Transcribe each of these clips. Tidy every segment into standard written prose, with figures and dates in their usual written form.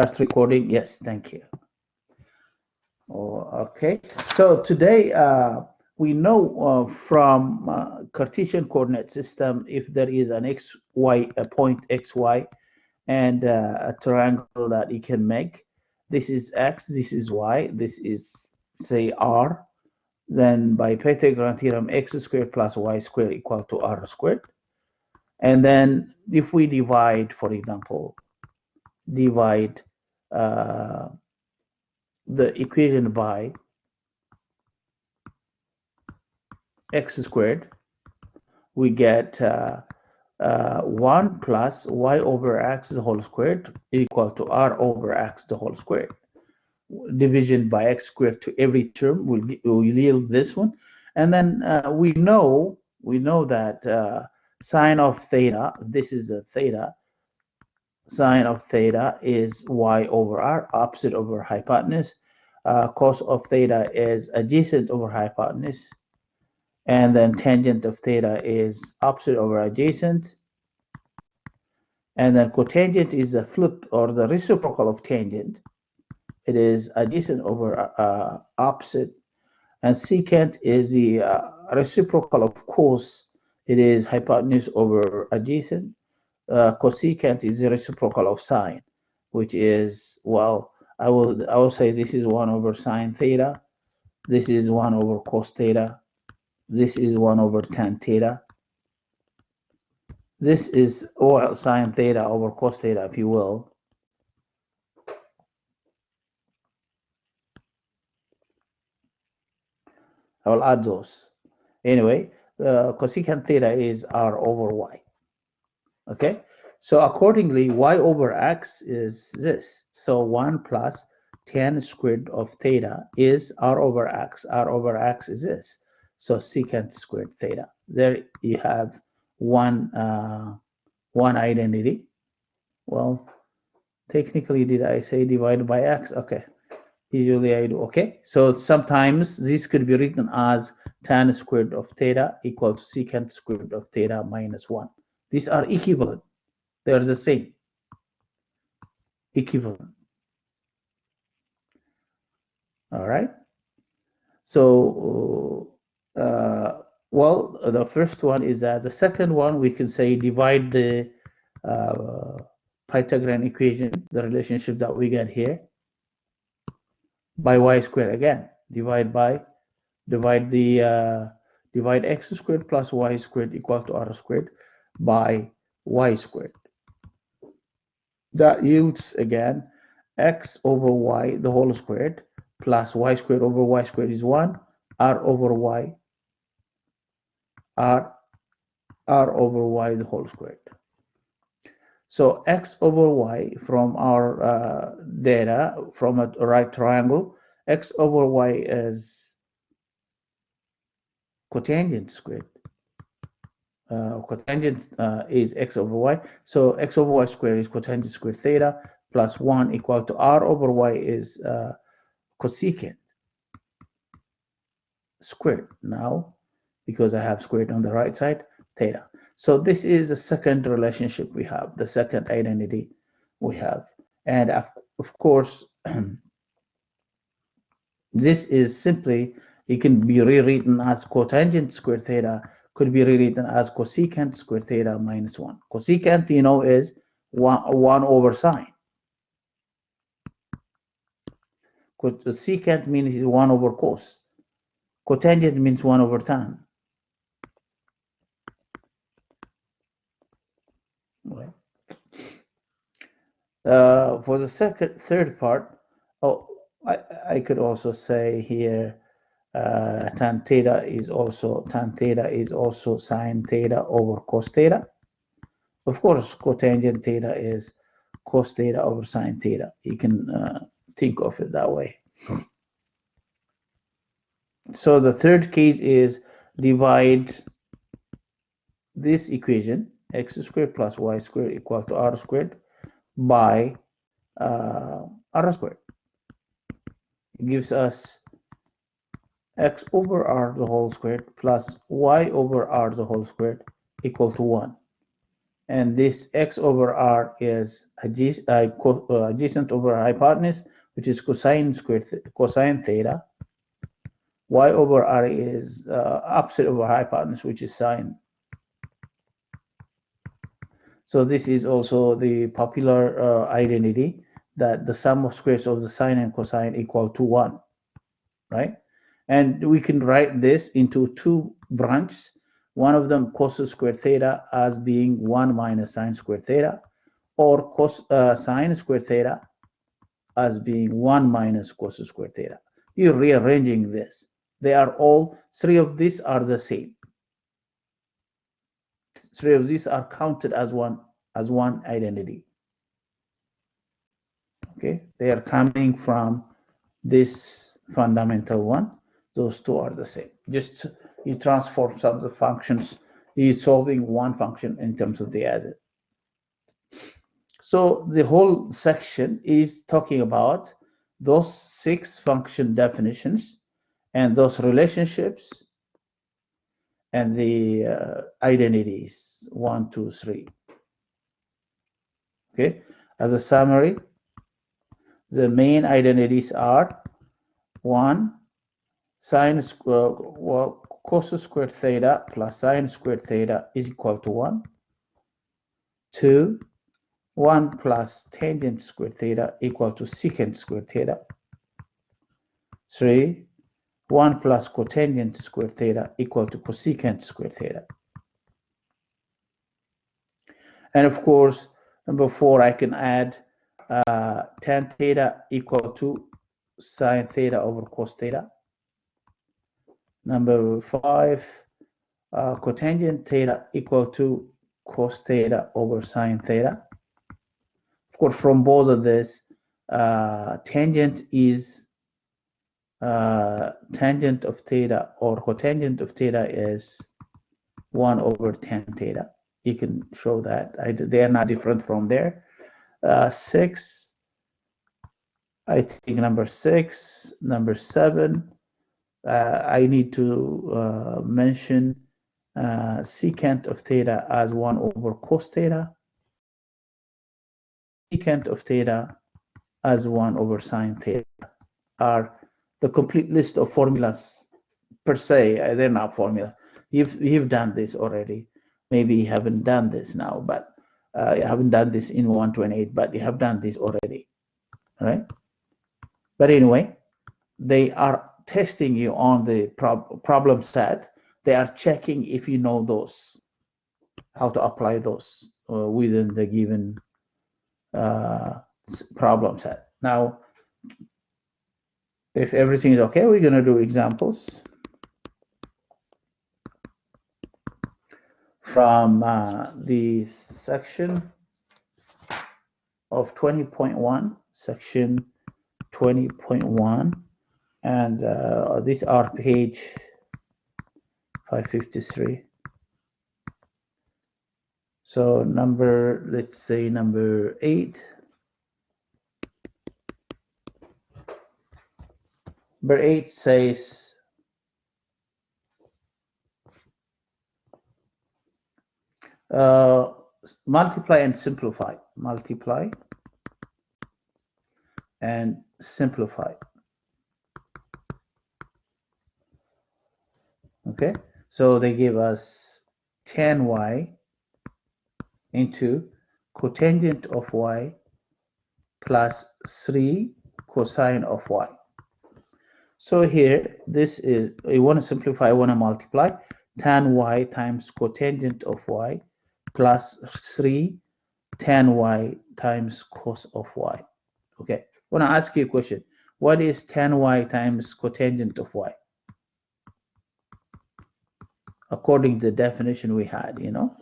Start recording. Yes, thank you. Oh, okay. So today we know from Cartesian coordinate system if there is an a point xy, and a triangle that you can make. This is x, this is y, this is say r. Then by Pythagorean theorem, x squared plus y squared equal to r squared. And then if we divide, for example, divide the equation by x squared, we get 1 plus y over x the whole squared equal to r over x the whole squared. Division by x squared to every term will yield this one. And then we know that sine of theta, this is a theta, sine of theta is y over r, opposite over hypotenuse. Cos of theta is adjacent over hypotenuse. And then tangent of theta is opposite over adjacent. And then cotangent is the flip or the reciprocal of tangent. It is adjacent over opposite. And secant is the reciprocal of cos. It is hypotenuse over adjacent. Cosecant is the reciprocal of sine, which is, well, I will say this is 1 over sine theta. This is 1 over cos theta. This is 1 over tan theta. This is sine theta over cos theta, if you will. I will add those. Anyway, cosecant theta is r over y. Okay, so accordingly, y over x is this. So 1 plus tan squared of theta is r over x. R over x is this. So secant squared theta. There you have one identity. Well, technically, did I say divided by x? Okay. Usually I do. Okay. So sometimes this could be written as tan squared of theta equal to secant squared of theta minus 1. These are equivalent. They are the same. Equivalent. All right. So, well, the first one is that. The second one, we can say divide the Pythagorean equation, the relationship that we get here, by y squared again. Divide x squared plus y squared equal to r squared by y squared. That yields again x over y the whole squared plus y squared over y squared is 1, r over y, r over y the whole squared. So x over y from our data from a right triangle, x over y is cotangent squared. Cotangent is x over y. So x over y squared is cotangent squared theta plus 1 equal to r over y is cosecant squared now, because I have squared on the right side, theta. So this is the second relationship we have, the second identity we have. And of course, this is simply, it can be rewritten as cotangent squared theta, could be rewritten as cosecant squared theta minus 1. Cosecant, you know, is 1 over sine. Secant means is 1 over cos. Cotangent means 1 over tan. Right. For the third part, I could also say here tan theta is also sine theta over cos theta. Of course, cotangent theta is cos theta over sine theta. You can think of it that way. So the third case is divide this equation, x squared plus y squared equal to r squared, by r squared. It gives us x over r the whole squared plus y over r the whole squared equal to 1. and this x over r is adjacent over hypotenuse, which is cosine cosine theta. Y over r is opposite over hypotenuse, which is sine. So this is also the popular identity that the sum of squares of the sine and cosine equal to 1, right? And we can write this into two branches. One of them cos squared theta as being 1 minus sine squared theta, or sine squared theta as being 1 minus cos squared theta. You're rearranging this. They are all, three of these are the same. Three of these are counted as one identity. Okay, they are coming from this fundamental one. Those two are the same. Just you transform some of the functions. You're solving one function in terms of the other. So the whole section is talking about those 6 function definitions and those relationships and the identities 1, 2, 3. Okay, as a summary, the main identities are 1, sine square, well, cos squared theta plus sine squared theta is equal to 1. 2, 1 plus tangent squared theta equal to secant squared theta. 3, 1 plus cotangent squared theta equal to cosecant squared theta. And of course, number 4, I can add tan theta equal to sine theta over cos theta. Number 5, cotangent theta equal to cos theta over sine theta. Of course, from both of this, tangent is tangent of theta or cotangent of theta is 1 over tan theta. You can show that. They are not different from there. 6, I think number 6, number 7, I need to mention secant of theta as 1 over cos theta, secant of theta as 1 over sine theta are the complete list of formulas per se. They're not formulas. You've done this already. Maybe you haven't done this now, but you haven't done this in 128, but you have done this already, right? But anyway, they are testing you on the problem set. They are checking if you know those, how to apply those within the given problem set. Now, if everything is okay, we're going to do examples from the section of 20.1, section 20.1, and these are page 553. So let's say number 8. Number 8 says multiply and simplify. Multiply and simplify. Okay, so they give us tan y into cotangent of y plus 3 cosine of y. So here, this is, you want to simplify, I want to multiply tan y times cotangent of y plus 3 tan y times cos of y. Okay, I want to ask you a question. What is tan y times cotangent of y? According to the definition we had, you know.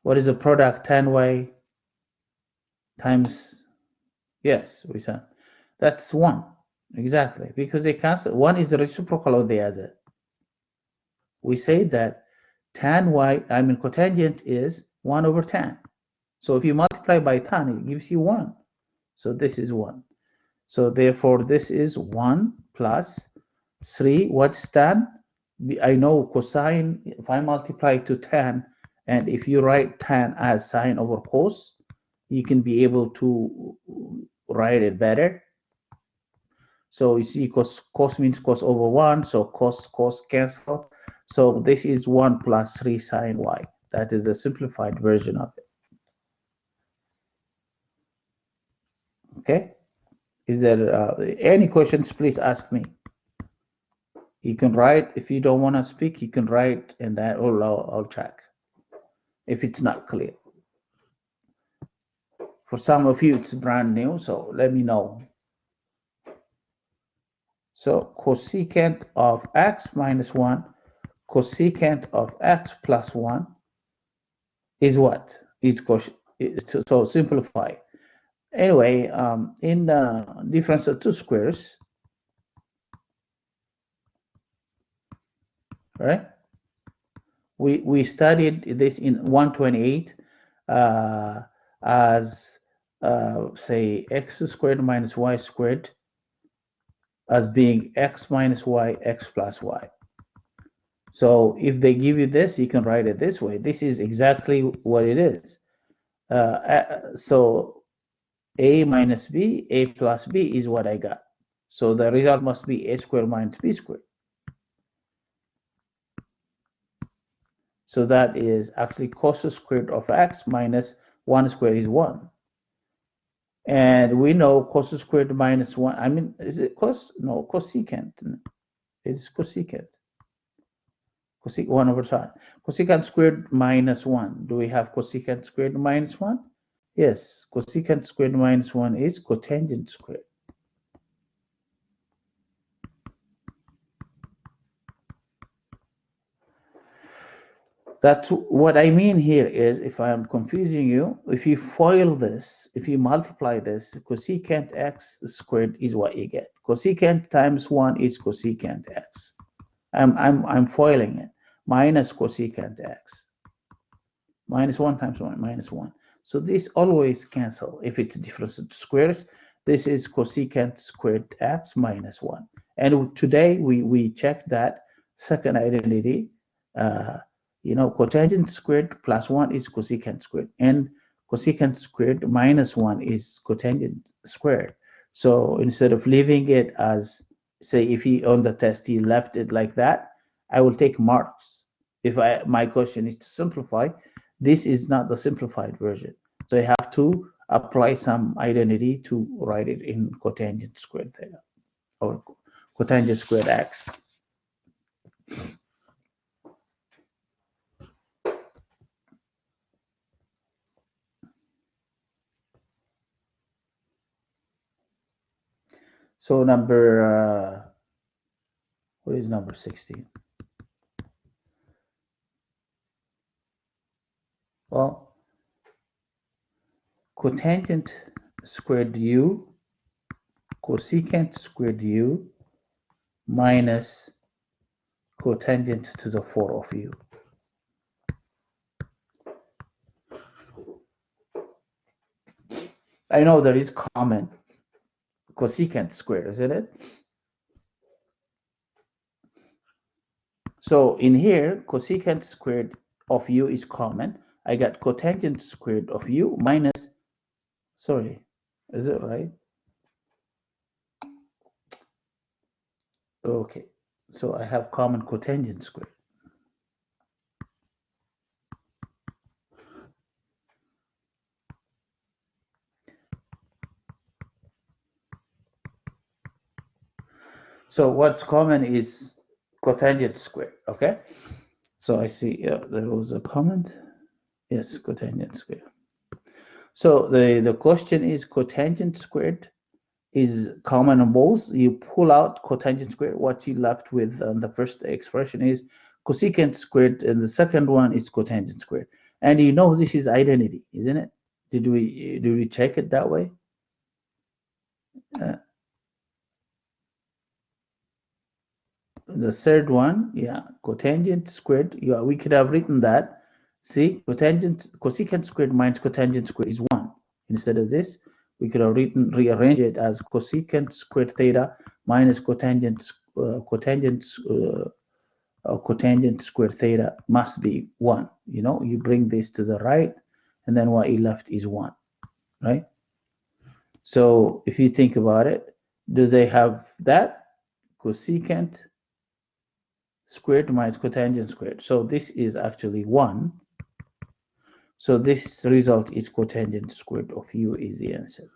What is the product tan y times, yes, we said, that's 1. Exactly, because they cancel. One is the reciprocal of the other. We say that tan y, I mean cotangent is 1 over tan. So if you multiply by tan, it gives you 1. So this is 1. So therefore, this is 1 plus 3. What's tan? I know cosine, if I multiply to tan, and if you write tan as sine over cos, you can be able to write it better. So you see cos means cos over 1, so cos cancel. So this is 1 plus 3 sine y. That is a simplified version of it. Okay? Is there any questions? Please ask me. You can write. If you don't want to speak, you can write, and I'll check if it's not clear. For some of you, it's brand new, so let me know. So cosecant of x minus 1, cosecant of x plus 1 is what? Is so simplify. Anyway, in the difference of two squares, right? We studied this in 128 as say x squared minus y squared as being x minus y, x plus y. So if they give you this, you can write it this way. This is exactly what it is. So a minus b, a plus b is what I got. So the result must be a squared minus b squared. So that is actually cos squared of x minus 1 squared is 1. And we know cos squared minus 1, I mean, is it cos? No, cosecant. It is cosecant. 1 over sine. Cosecant squared minus 1. Do we have cosecant squared minus 1? Yes, cosecant squared minus 1 is cotangent squared. That's what I mean here is, if I'm confusing you, if you FOIL this, if you multiply this, cosecant x squared is what you get. Cosecant times 1 is cosecant x. I'm foiling it. Minus cosecant x. Minus 1 times 1, minus 1. So this always cancel. If it's difference of squares, this is cosecant squared x minus 1. And today we checked that second identity. Cotangent squared plus 1 is cosecant squared, and cosecant squared minus 1 is cotangent squared. So instead of leaving it as, say, if he on the test he left it like that, I will take marks. If my question is to simplify, this is not the simplified version. So I have to apply some identity to write it in cotangent squared theta or cotangent squared x. So number, what is number 16? Well, cotangent squared u, cosecant squared u minus cotangent to the 4 of u. I know there is common cosecant squared, isn't it? So in here, cosecant squared of u is common. I got cotangent squared of u minus, sorry, is it right? Okay, so I have common cotangent squared. So what's common is cotangent squared, okay? So I see there was a comment. Yes, cotangent squared. So the question is cotangent squared is common on both. You pull out cotangent squared. What you left with on the first expression is cosecant squared, and the second one is cotangent squared. And you know this is identity, isn't it? Did we check it that way? The third one, yeah, cotangent squared. Yeah, we could have written that. See, cosecant squared minus cotangent squared is 1. Instead of this, we could have rearrange it as cosecant squared theta minus cotangent cotangent squared theta must be 1. You know, you bring this to the right, and then what you left is 1, right? So if you think about it, do they have that? Cosecant squared minus cotangent squared. So this is actually 1. So this result is cotangent squared of u is the answer.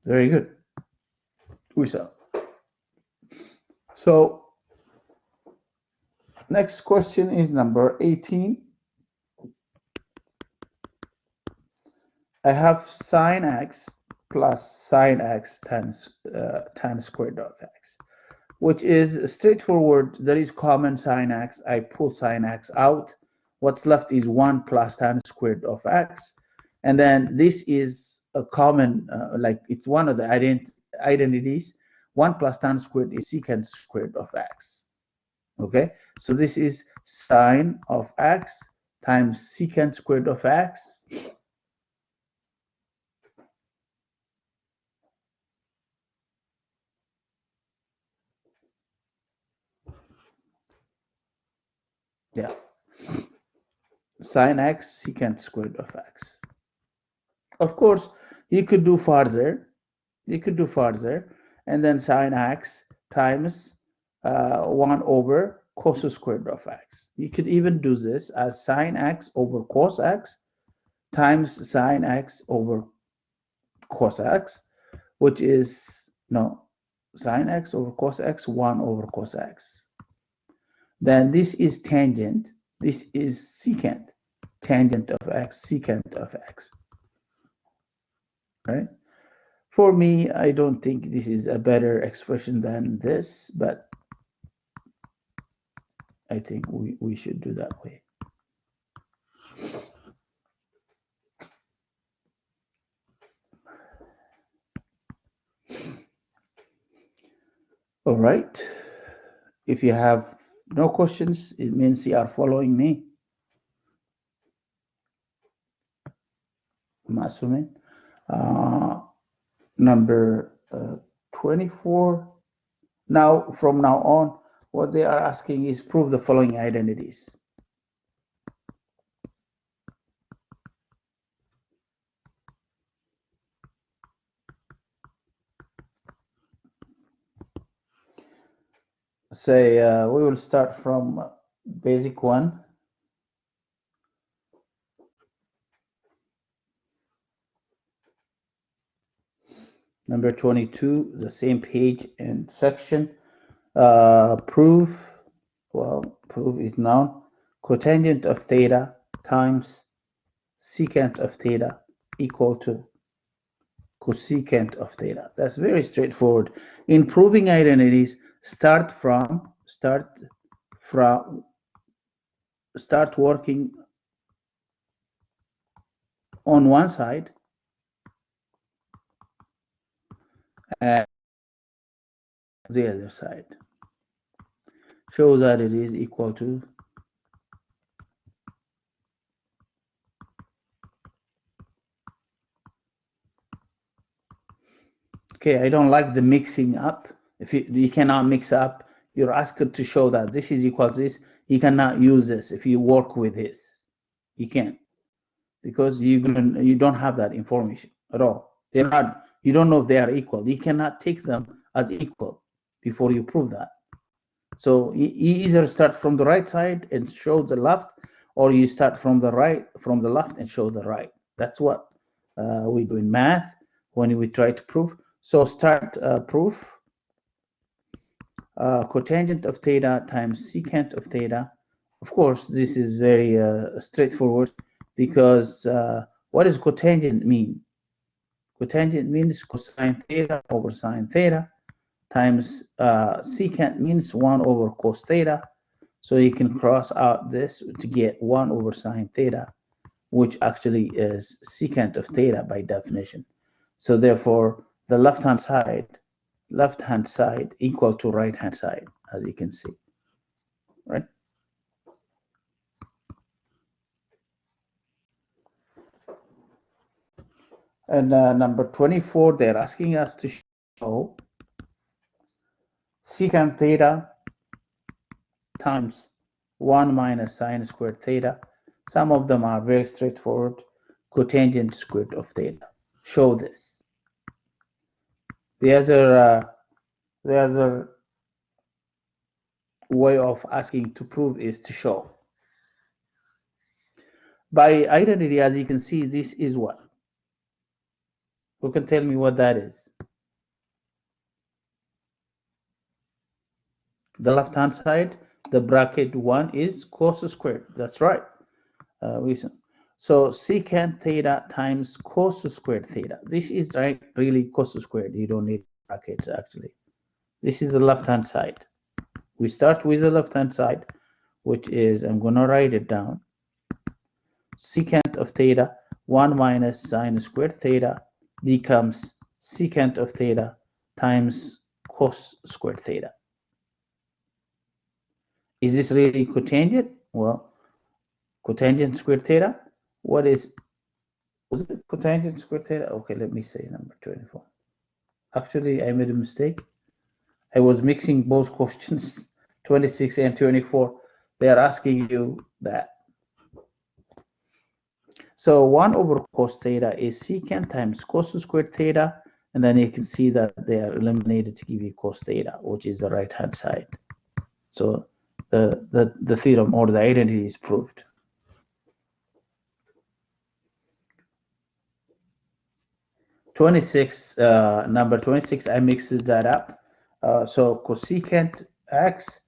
Very good. We saw. So next question is number 18. I have sine x plus sine x times tan squared of x, which is straightforward. There is common sine x. I pull sine x out. What's left is 1 plus tan squared of x. And then this is a common, like it's one of the identities. 1 plus tan squared is secant squared of x. Okay, so this is sine of x times secant squared of x. Yeah, sine x secant squared of x. Of course, you could do further. You could do further, and then sine x times 1 over cos squared of x. You could even do this as sine x over cos x times sine x over cos x, which is, no, sine x over cos x, 1 over cos x. Then this is tangent. This is secant. Tangent of x, secant of x. Right? For me, I don't think this is a better expression than this, but I think we should do that way. All right. If you have no questions, it means you are following me. I'm assuming. Number 24. Now, from now on, what they are asking is prove the following identities. Say we will start from basic one. Number 22, the same page and section. Proof, well, proof is noun. Cotangent of theta times secant of theta equal to cosecant of theta. That's very straightforward. In proving identities, start working on one side and the other side. Show that it is equal to okay, I don't like the mixing up. If you cannot mix up, you're asked to show that this is equal to this. You cannot use this if you work with this. You can't, because you don't have that information at all. They're not. You don't know if they are equal. You cannot take them as equal before you prove that. So you either start from the right side and show the left, or you start from the left and show the right. That's what we do in math when we try to prove. So start proof. Cotangent of theta times secant of theta. Of course, this is very straightforward, because what does cotangent mean? Cotangent means cosine theta over sine theta times secant means 1 over cos theta. So you can cross out this to get 1 over sine theta, which actually is secant of theta by definition. So therefore, the left-hand side equal to right-hand side, as you can see, right? And number 24, they're asking us to show secant theta times 1 minus sine squared theta. Some of them are very straightforward. Cotangent squared of theta. Show this. The other way of asking to prove is to show. By identity, as you can see, this is what? Who can tell me what that is? The left-hand side, the bracket 1 is cos squared. That's right. So secant theta times cos squared theta. This is right, really cos squared. You don't need brackets actually. This is the left-hand side. We start with the left-hand side, which is, I'm going to write it down. Secant of theta, 1 minus sine squared theta becomes secant of theta times cos squared theta. Is this really cotangent? Well, cotangent squared theta, what is, was it cotangent squared theta? Okay, let me say number 24. Actually, I made a mistake. I was mixing both questions, 26 and 24. They are asking you that. So 1 over cos theta is secant times cos squared theta, and then you can see that they are eliminated to give you cos theta, which is the right-hand side. So the theorem or the identity is proved. Number 26, I mixed that up. So cosecant x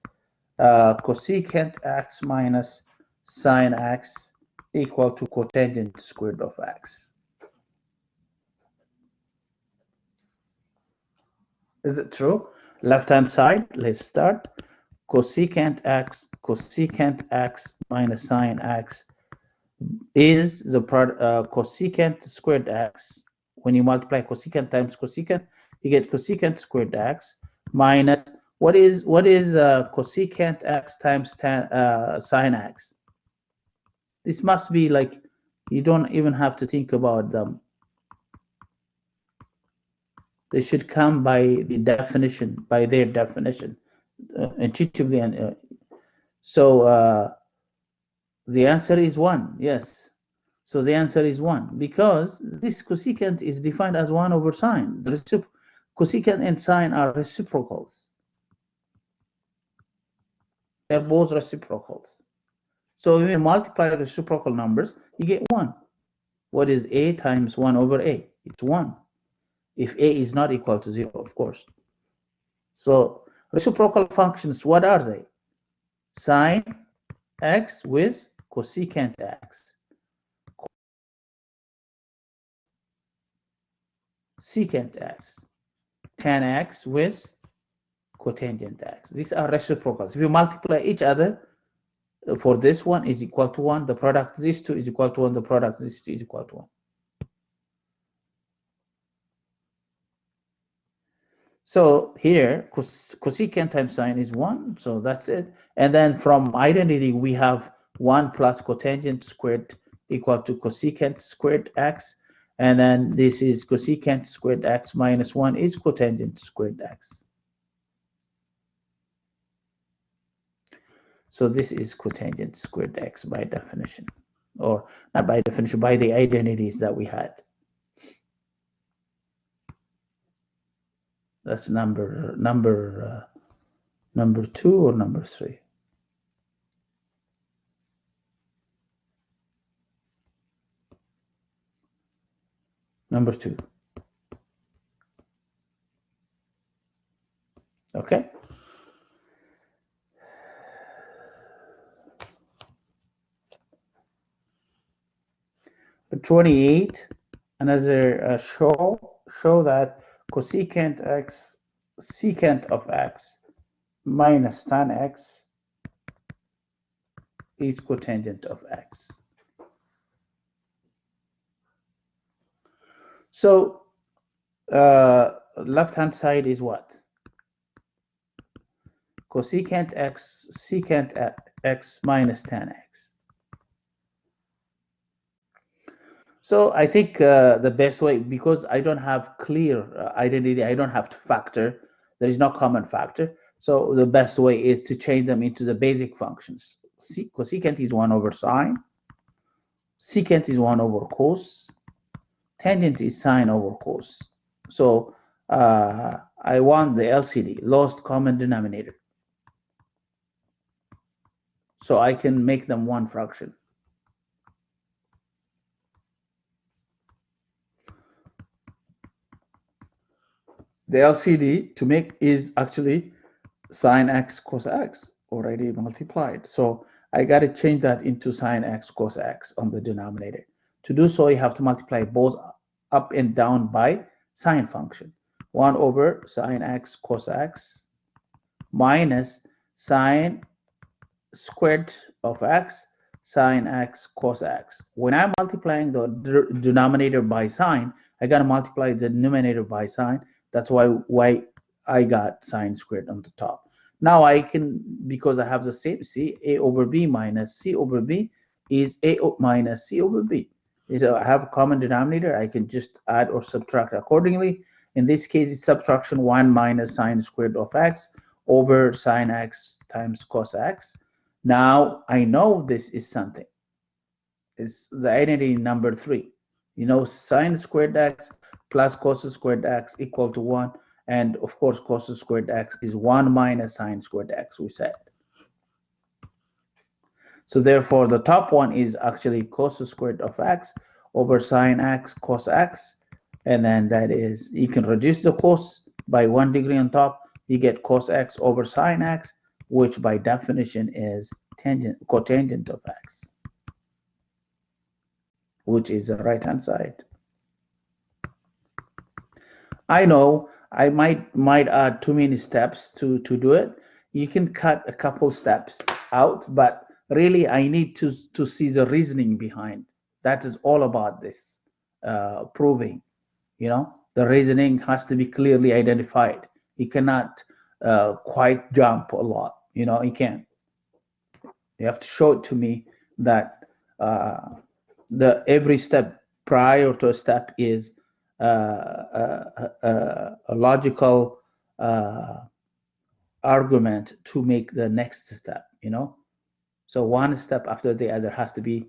minus sine x equal to cotangent squared of x. Is it true? Left-hand side, let's start. Cosecant x minus sine x is the product cosecant squared x. When you multiply cosecant times cosecant, you get cosecant squared x minus what is cosecant x times sine x. This must be like, you don't even have to think about them. They should come by the definition, by their definition, intuitively. And so the answer is 1. Yes. So the answer is 1 because this cosecant is defined as 1 over sine. The cosecant and sine are reciprocals. They're both reciprocals. So if you multiply reciprocal numbers, you get 1. What is a times 1 over a? It's 1. If a is not equal to 0, of course. So reciprocal functions, what are they? Sine x with cosecant x. Secant x. Tan x with cotangent x. These are reciprocals. If you multiply each other, for this one is equal to 1, the product these two is equal to 1, the product these two is equal to 1. So here, cosecant times sine is 1, so that's it. And then from identity, we have 1 plus cotangent squared equal to cosecant squared x. And then this is cosecant squared x minus 1 is cotangent squared x. So this is cotangent squared x by definition, or not by definition, by the identities that we had. That's number 2 or number 3? Number 2. Okay. But 28, another show that cosecant x, secant of x minus tan x is cotangent of x. So left-hand side is what? Cosecant x, secant x minus tan x. So I think the best way, because I don't have clear identity, I don't have to factor, there is no common factor. So the best way is to change them into the basic functions. Cosecant is 1 over sine, secant is 1 over cos, tangent is sine over cos. So I want the LCD, lowest common denominator. So I can make them one fraction. The LCD to make is actually sine x cos x already multiplied. So I got to change that into sine x cos x on the denominator. To do so, you have to multiply both up and down by sine function. 1 over sine x cos x minus sine squared of x sine x cos x. When I'm multiplying the denominator by sine, I got to multiply the numerator by sine. That's why I got sine squared on the top. Now I can, because I have the same, see, a over b minus c over b is a minus c over b. So I have a common denominator. I can just add or subtract accordingly. In this case, it's subtraction 1 minus sine squared of x over sine x times cos x. Now I know this is something. It's the identity number 3. You know, sine squared x plus cos squared x equal to 1. And of course, cos squared x is 1 minus sine squared x, we said. So therefore, the top one is actually cos squared of x over sine x cos x. And then that is, you can reduce the cos by 1 degree on top. You get cos x over sine x, which by definition is cotangent of x, which is the right hand side. I know I might add too many steps to do it. You can cut a couple steps out, but really I need to see the reasoning behind. That is all about this proving. You know, the reasoning has to be clearly identified. You cannot quite jump a lot. You know, you can't. You have to show it to me that the every step prior to a step is a logical argument to make the next step. You know, so one step after the other has to be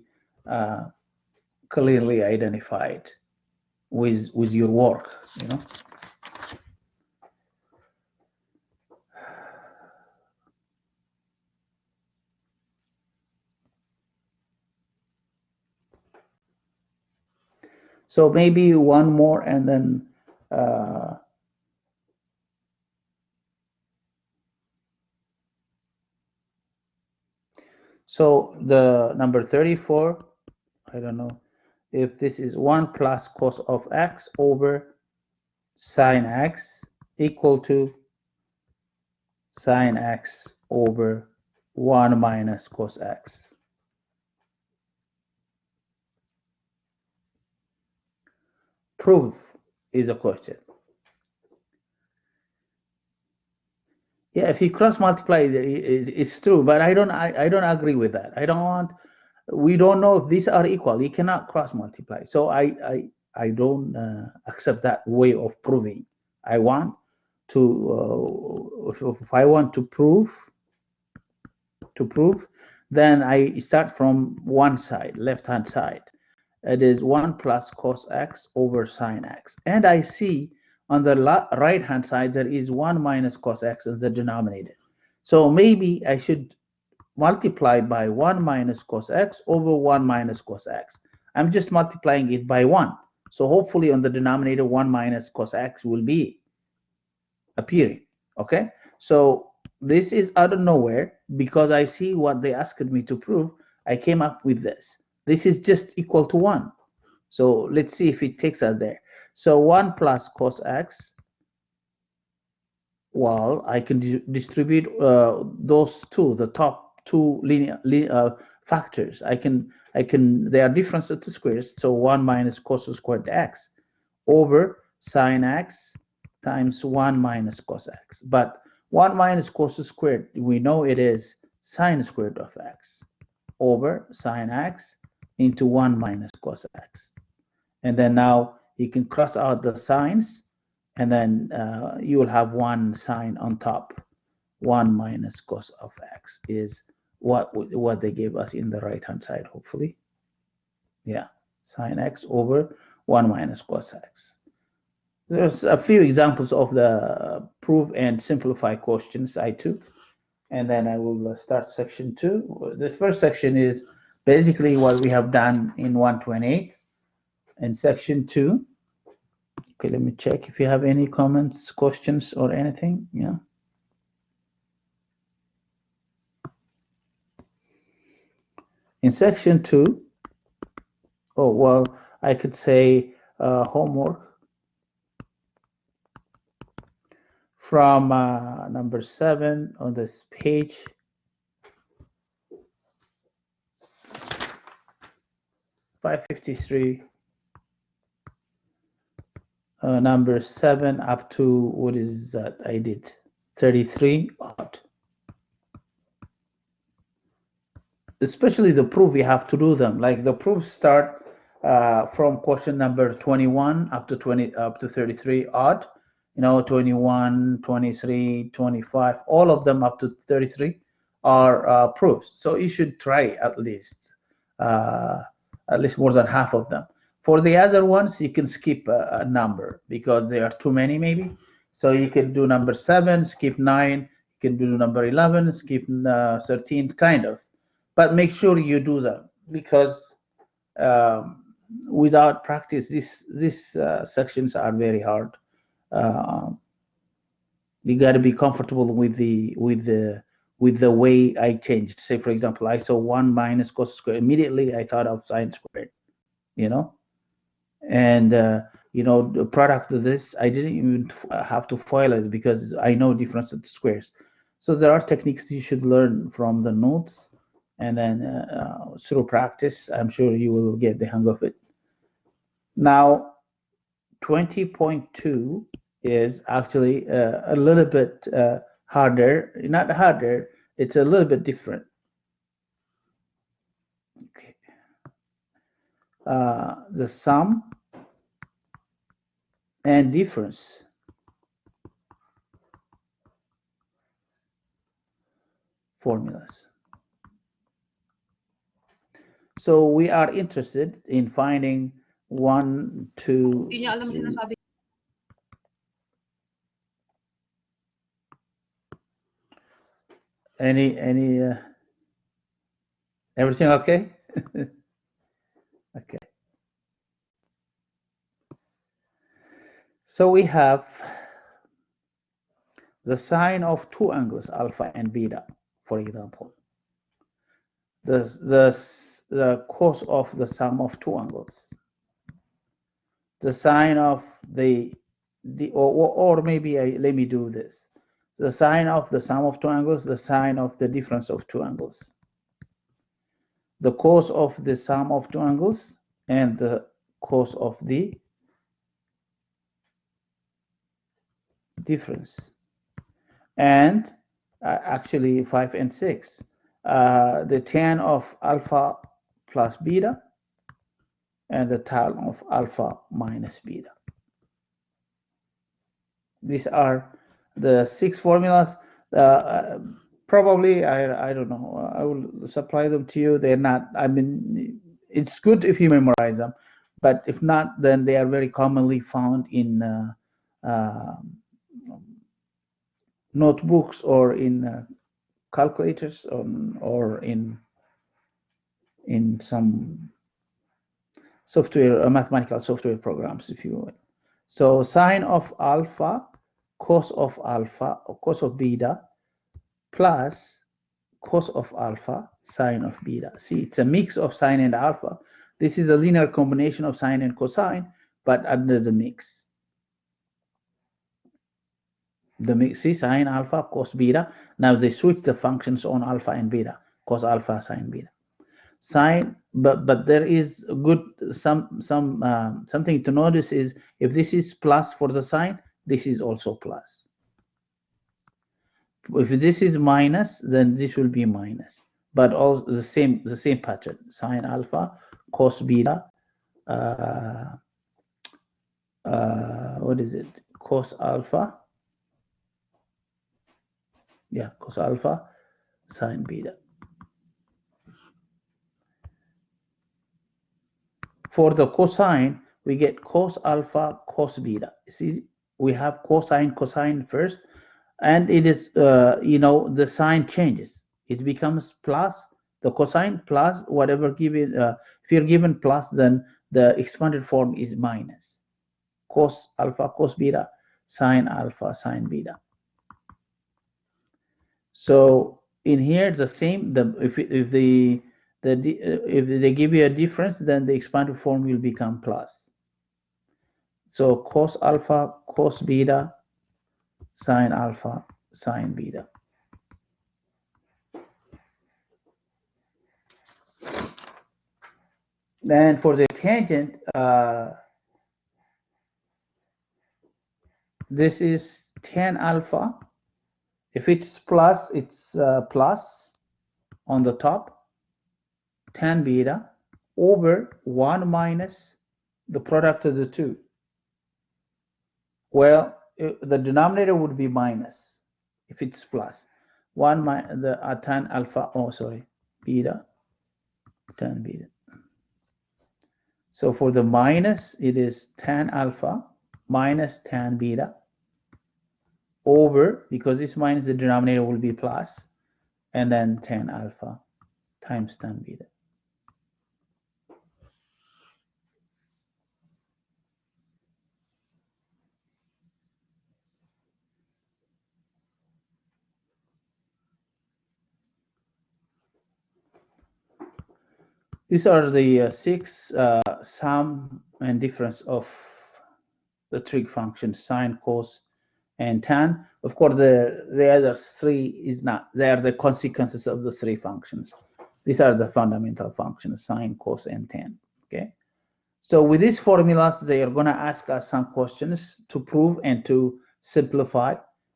clearly identified with your work. You know. So maybe one more and then so the number 34, I don't know if this is 1 plus cos of x over sine x equal to sine x over 1 minus cos x. Proof is a question. Yeah, if you cross multiply, it's true, but I don't agree with that. I don't want. We don't know if these are equal. You cannot cross multiply. So I don't accept that way of proving. I want to if I want to prove, then I start from one side, left hand side. It is 1 plus cos x over sine x. And I see on the right hand side there is 1 minus cos x as the denominator. So maybe I should multiply by 1 minus cos x over 1 minus cos x. I'm just multiplying it by 1. So hopefully on the denominator 1 minus cos x will be appearing. Okay, so this is out of nowhere because I see what they asked me to prove. I came up with this. This is just equal to 1. So let's see if it takes us there. So 1 plus cos x, well, I can distribute those two, the top two linear factors. They are different sets of squares. So 1 minus cos squared x over sine x times 1 minus cos x. But 1 minus cos squared, we know it is sine squared of x over sine x into 1 minus cos x. And then now you can cross out the signs, and then you will have one sign on top 1 minus cos of x is what they gave us in the right hand side, hopefully. Yeah, sine x over 1 minus cos x. There's a few examples of the proof and simplify questions I took, and then I will start section 2. The first section is basically what we have done in 128. And section 2, okay, let me check if you have any comments, questions, or anything. Yeah. In section 2, oh, well, I could say homework from number 7 on this page. (553), number 7 up to, what is that I did? 33 odd. Especially the proof, we have to do them. Like the proofs start from question number 21 up to 33 odd. 21, 23, 25, all of them up to 33 are proofs. So you should try at least more than half of them. For the other ones, you can skip a number because there are too many maybe. So you can do number 7, skip 9. You can do number 11, skip 13, kind of. But make sure you do them because without practice, these sections are very hard. You got to be comfortable with the way I changed. Say, for example, I saw 1 minus cos squared. Immediately, I thought of sine squared. And the product of this, I didn't even have to FOIL it because I know difference of the squares. So there are techniques you should learn from the notes, and then through practice, I'm sure you will get the hang of it. Now, 20.2 is actually a little bit harder. Not harder, it's a little bit different. Okay. The sum and difference formulas. So we are interested in finding 1, 2, 3. Any everything okay? Okay. So we have the sine of two angles, alpha and beta, for example. The cos of the sum of two angles. The sine of or maybe let me do this. The sine of the sum of two angles, the sine of the difference of two angles. The cos of the sum of two angles and the cos of the difference. And actually 5 and 6, the tan of alpha plus beta and the tan of alpha minus beta. These are the 6 formulas. Probably, I don't know, I will supply them to you. They're not, I mean, it's good if you memorize them, but if not, then they are very commonly found in notebooks or in calculators or in some software, mathematical software programs, if you will. So sine of alpha, cos of alpha, or cos of beta, plus cos of alpha, sine of beta. See, it's a mix of sine and alpha. This is a linear combination of sine and cosine, but under the mix. The mix, see, sine alpha, cos beta. Now they switch the functions on alpha and beta, cos alpha, sine beta. Sine, but there is good something to notice is if this is plus for the sine, this is also plus. If this is minus, then this will be minus. But all the same pattern: sine alpha, cos beta. What is it? Cos alpha, Yeah, cos alpha, sine beta. For the cosine, we get cos alpha, cos beta. See, we have cosine, cosine first, and it is, the sign changes. It becomes plus, the cosine plus whatever given, if you're given plus, then the expanded form is minus. Cos alpha, cos beta, sine alpha, sine beta. So in here, the same, if they give you a difference, then the expanded form will become plus. So cos alpha, cos beta, sine alpha, sine beta. And for the tangent, this is tan alpha. If it's plus, it's plus on the top, tan beta, over 1 minus the product of the two. Well, the denominator would be minus if it's plus. 1 minus the tan alpha, beta, tan beta. So for the minus, it is tan alpha minus tan beta over, because this minus, the denominator will be plus, and then tan alpha times tan beta. These are the 6 sum and difference of the trig functions, sine, cos, and tan. Of course, the other 3 is not. They are the consequences of the 3 functions. These are the fundamental functions, sine, cos, and tan. Okay. So with these formulas, they are going to ask us some questions to prove and to simplify.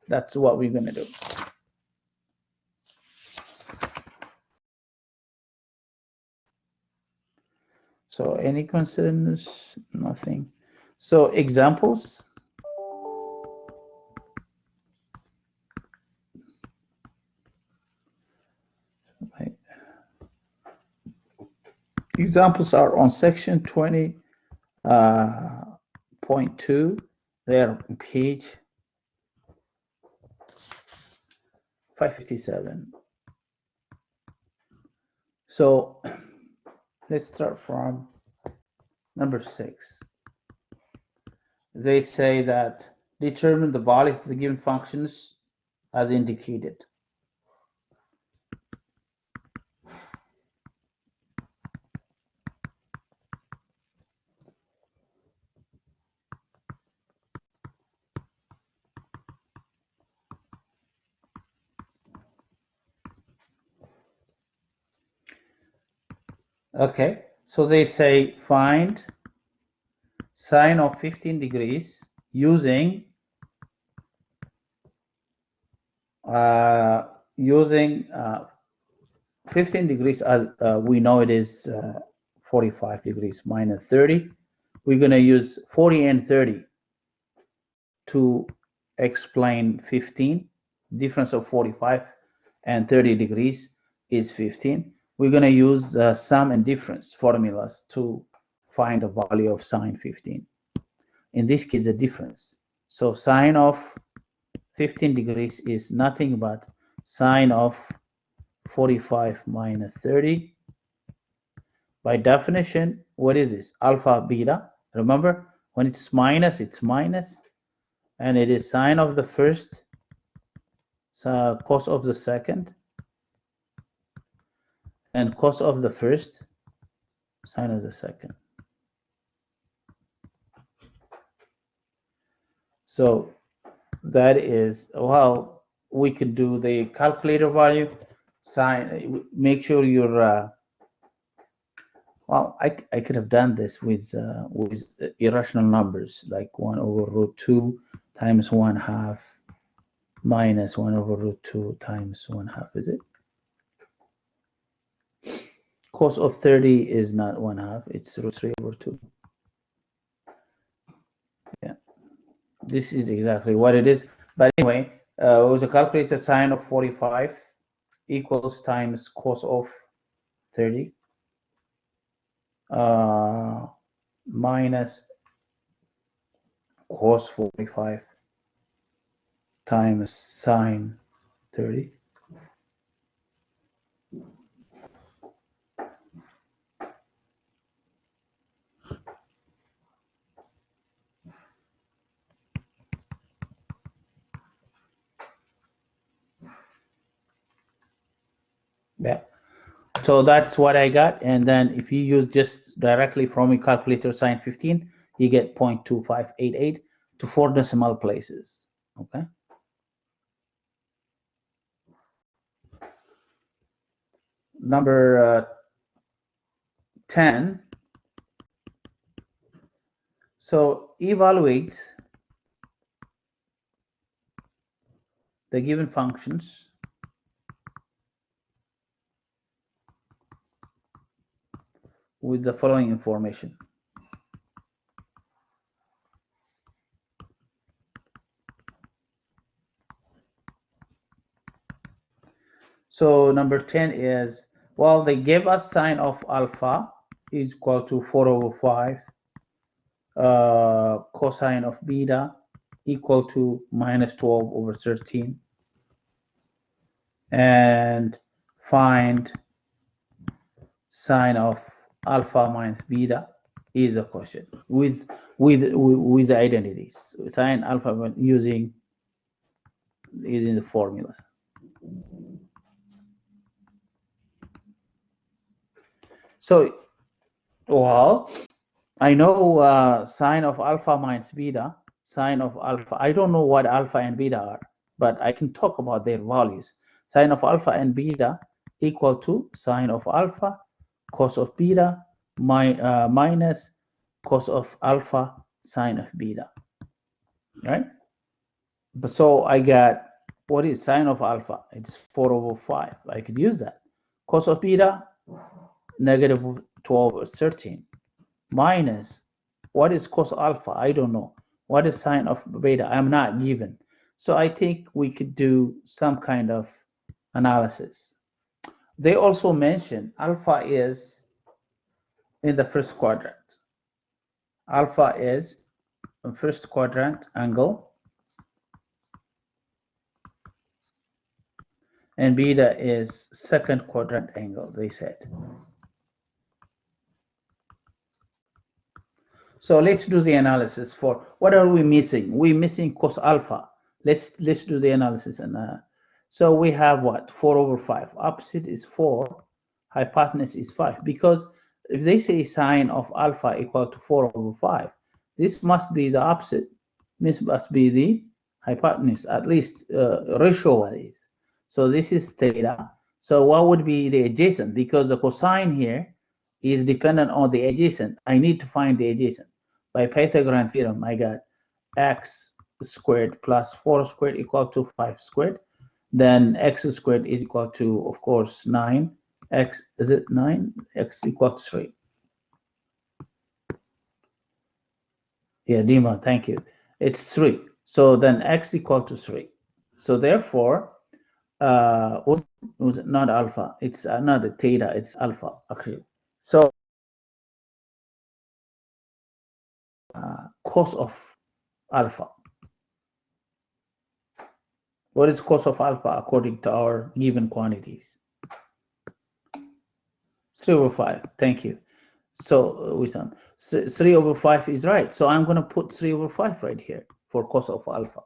That's what we're going to do. So any concerns? Nothing. So examples. Right. Examples are on section 20.2. They're on page 557. So let's start from number 6. They say that determine the values of the given functions as indicated. Okay, so they say find sine of 15 degrees using 15 degrees as we know it is 45 degrees minus 30. We're going to use 40 and 30 to explain 15. Difference of 45 and 30 degrees is 15. We're going to use sum and difference formulas to find the value of sine 15. In this case, the difference. So sine of 15 degrees is nothing but sine of 45 minus 30. By definition, what is this? Alpha, beta. Remember, when it's minus, and it is sine of the first, so cos of the second, and cos of the first, sine of the second. So that is, well, we could do the calculator value, sine, make sure you're, well, I could have done this with irrational numbers, like 1 over root 2 times 1/2 minus 1 over root 2 times 1/2, is it? Cos of 30 is not 1/2, it's root 3 over 2. Yeah, this is exactly what it is. But anyway, with a calculator, sine of 45 equals times cos of 30 minus cos 45 times sine 30. Yeah. So that's what I got. And then if you use just directly from a calculator sine 15, you get 0.2588 to 4 decimal places. Okay. Number 10. So evaluate the given functions with the following information. So number 10 is, well, they give us sine of alpha is equal to 4 over 5 cosine of beta equal to minus 12 over 13, and find sine of alpha minus beta is a question with the identities. Sine alpha using the formula. So, well, I know sine of alpha minus beta, sine of alpha. I don't know what alpha and beta are, but I can talk about their values. Sine of alpha and beta equal to sine of alpha cos of beta minus cos of alpha sine of beta, right? But so I got, what is sine of alpha? It's 4 over 5. I could use that. Cos of beta, negative 12 over 13 minus, what is cos alpha? I don't know. What is sine of beta? I'm not given. So I think we could do some kind of analysis. They also mention alpha is in the first quadrant. Alpha is a first quadrant angle, and beta is second quadrant angle, they said. So let's do the analysis for what are we missing? We're missing cos alpha. Let's do the analysis. And so we have what? 4 over 5. Opposite is 4. Hypotenuse is 5. Because if they say sine of alpha equal to 4 over 5, this must be the opposite. This must be the hypotenuse, at least ratio-wise. So this is theta. So what would be the adjacent? Because the cosine here is dependent on the adjacent. I need to find the adjacent. By Pythagorean theorem, I got x squared plus 4 squared equal to 5 squared. Then x squared is equal to, of course, 9. X, is it 9? X equals 3. Yeah, Dima, thank you. It's 3. So then x equal to 3. So therefore, was not alpha. It's not a theta, it's alpha, actually. So cos of alpha. What is cos of alpha according to our given quantities? 3 over 5. Thank you. So, Wissam, 3 over 5 is right. So I'm going to put 3 over 5 right here for cos of alpha.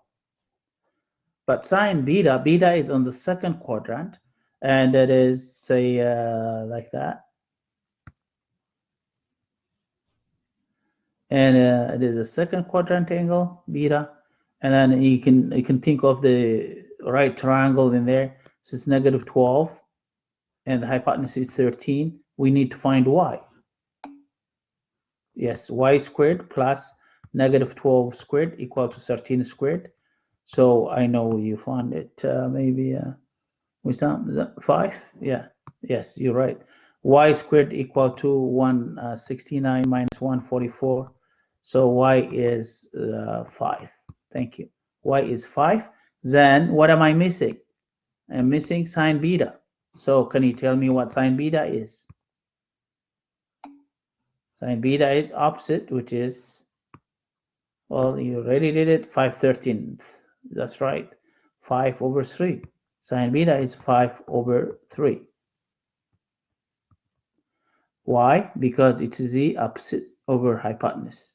But sine beta, beta is on the second quadrant, and it is, say, like that. And it is a second quadrant angle, beta. And then you can think of the right triangle in there. This is negative 12, and the hypotenuse is 13. We need to find y. Yes, y squared plus negative 12 squared equal to 13 squared. So I know you found it. Maybe with some 5. Yeah. Yes, you're right. Y squared equal to 169 minus 144. So y is 5. Thank you. Y is 5. Then what am I missing? I'm missing sine beta. So can you tell me what sine beta is? Sine beta is opposite, which is, well, you already did it, 5/13. That's right, 5/3. Sine beta is 5/3. Why? Because it is the opposite over hypotenuse,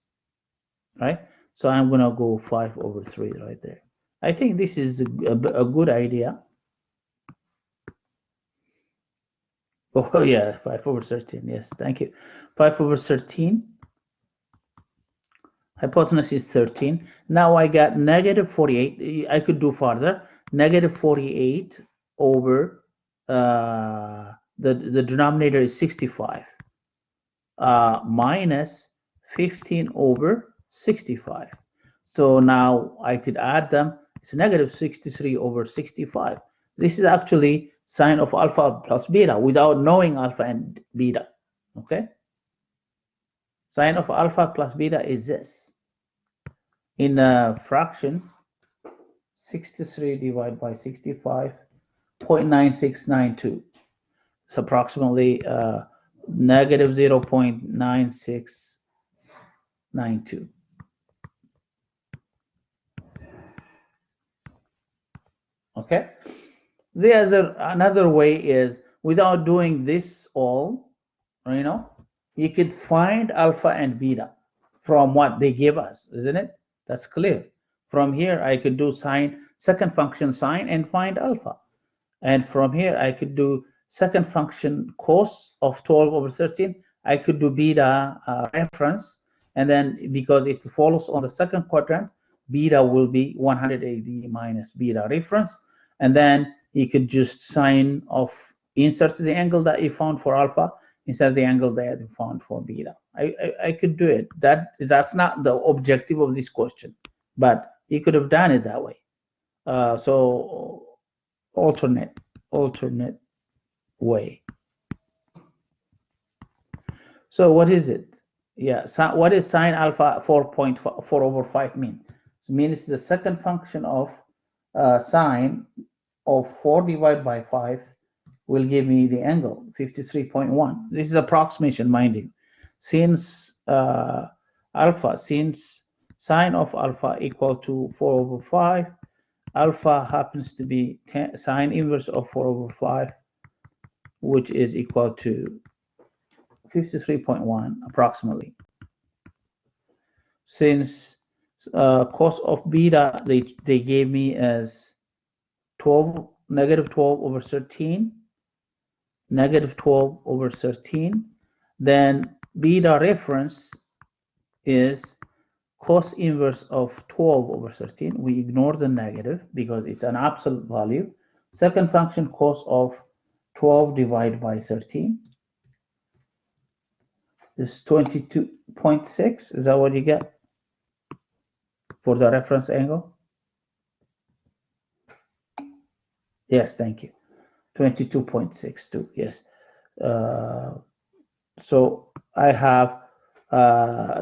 right? So I'm going to go 5/3 right there. I think this is a good idea. Oh, yeah, 5/13. Yes, thank you. 5/13. Hypotenuse is 13. Now I got -48. I could do further. -48 over the denominator is 65 minus 15/65. So now I could add them. It's -63/65. This is actually sine of alpha plus beta without knowing alpha and beta. Okay. Sine of alpha plus beta is this. In a fraction, 63 divided by 65.9692. It's approximately negative 0.9692. Okay. Another way is without doing this all, you could find alpha and beta from what they give us, isn't it? That's clear. From here, I could do second function sine and find alpha. And from here, I could do second function cos of 12/13. I could do beta reference. And then because it follows on the second quadrant, beta will be 180 minus beta reference. And then you could just sine of insert the angle that you found for alpha, insert the angle that you found for beta. I could do it. That's not the objective of this question, but you could have done it that way. So alternate way. So what is it? Yeah, so what is sine alpha 4.4/5 mean? It means the second function of sine of 4 divided by 5 will give me the angle 53.1. This is approximation, mind you. Since sine of alpha equal to 4/5, alpha happens to be sine inverse of 4/5, which is equal to 53.1 approximately. Since cos of beta they gave me as negative 12/13, negative 12/13, then beta reference is cos inverse of 12/13. We ignore the negative because it's an absolute value. Second function cos of 12 divided by 13 is 22.6. Is that what you get for the reference angle? Yes, thank you. 22.62. Yes. So I have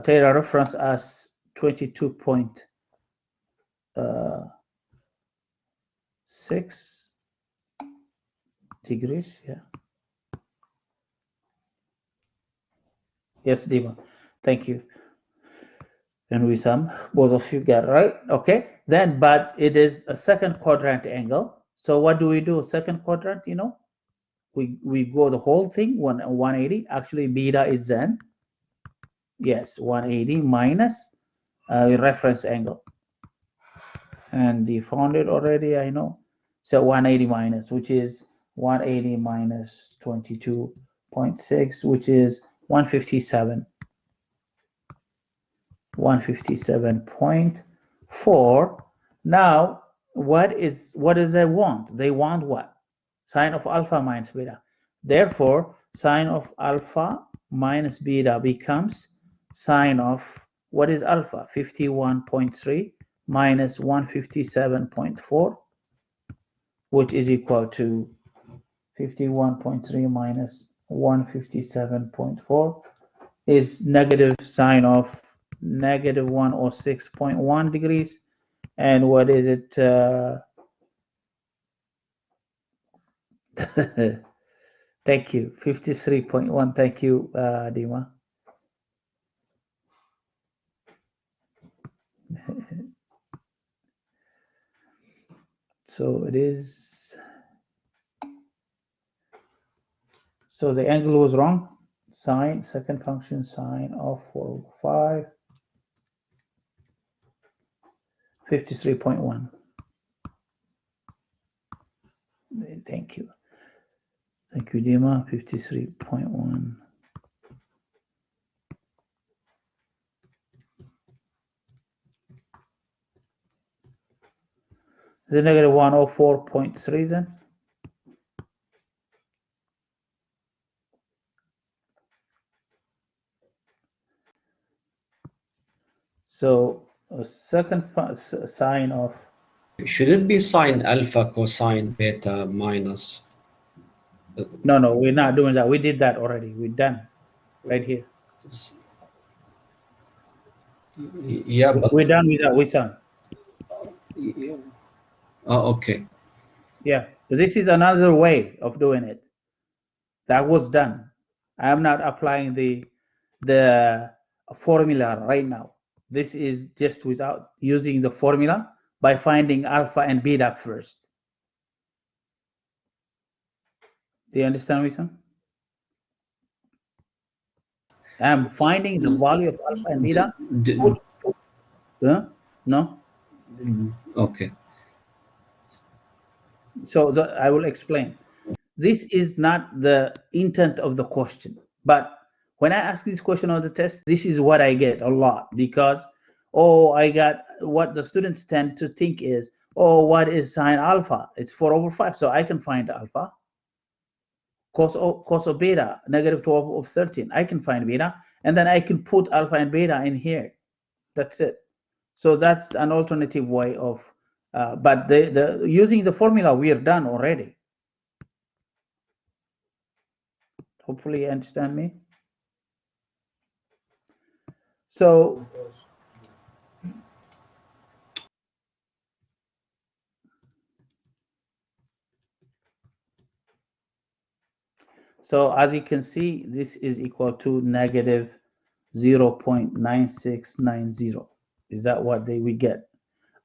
Taylor reference as 22.6 degrees. Yeah. Yes, Dima. Thank you. And we both of you got it right. Okay. Then, but it is a second quadrant angle. So what do we do? Second quadrant, we go the whole thing 180. Actually, beta is then, yes, 180 minus reference angle. And you found it already, I know. So 180 minus, which is 180 minus 22.6, which is 157. 157.4. Now, what does they want? They want what? Sine of alpha minus beta. Therefore, sine of alpha minus beta becomes sine of, what is alpha? 51.3 minus 157.4, which is equal to 51.3 minus 157.4 is negative sine of negative 106.1 degrees. And what is it? Thank you. 53.1. Thank you, Dima. So it is. So the angle was wrong. Sine, second function, sine of 4/5. 53.1. Thank you. Thank you, Dima. 53.1. Is it negative 104.3 then? So a second sine of. Should it be sine alpha cosine beta minus? No, we're not doing that. We did that already. We're done right here. Yeah, but we're done with that. We're done. Yeah. Oh, okay. Yeah, this is another way of doing it. That was done. I am not applying the formula right now. This is just without using the formula by finding alpha and beta first. Do you understand, Wisam? I'm finding the value of alpha and beta. No? Okay. So I will explain. This is not the intent of the question, but when I ask this question on the test, this is what I get a lot because, I got what the students tend to think is, what is sine alpha? It's 4/5, so I can find alpha. Cos of beta, negative 12 of 13, I can find beta, and then I can put alpha and beta in here. That's it. So that's an alternative way of, but the using the formula we are done already. Hopefully you understand me. So as you can see, this is equal to negative 0.9690. Is that what we get?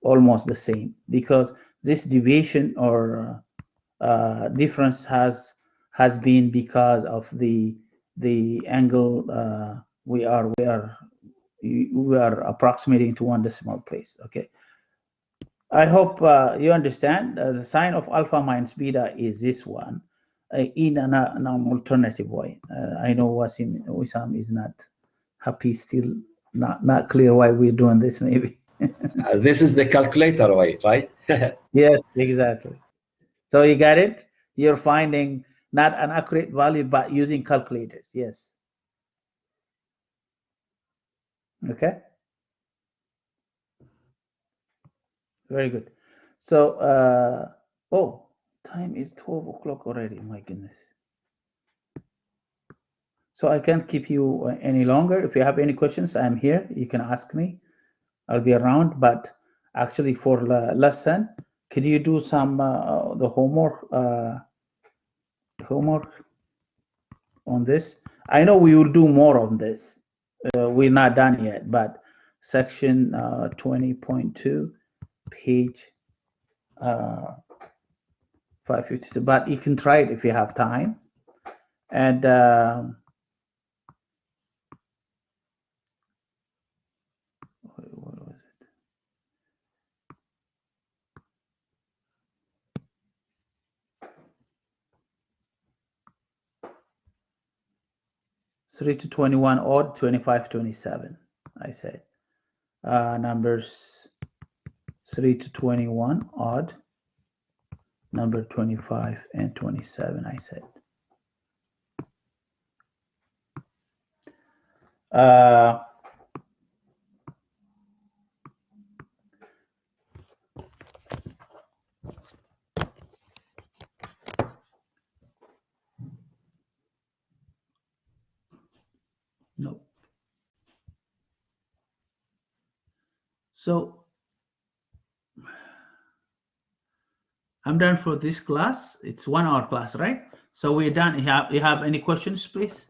Almost the same, because this deviation or difference has been because of the angle we are approximating to 1 decimal place. Okay, I hope you understand. The sign of alpha minus beta is this one in an alternative way. I know Wissam is not happy, still not clear why we're doing this maybe. This is the calculator way, right? Yes, exactly. So you got it? You're finding not an accurate value, but using calculators. Yes. Okay. Very good. So, time is 12 o'clock already. My goodness. So I can't keep you any longer. If you have any questions, I'm here. You can ask me. I'll be around. But actually, for the lesson, can you do some the homework on this? I know we will do more on this. We're not done yet, but section 20.2, page 556. But you can try it if you have time. And what was it? 3 to 21 odd, 25, 27, I said. Numbers 3 to 21 odd, number 25 and 27, I said. No. So I'm done for this class. It's 1 hour class, right? So we're done. You have any questions, please?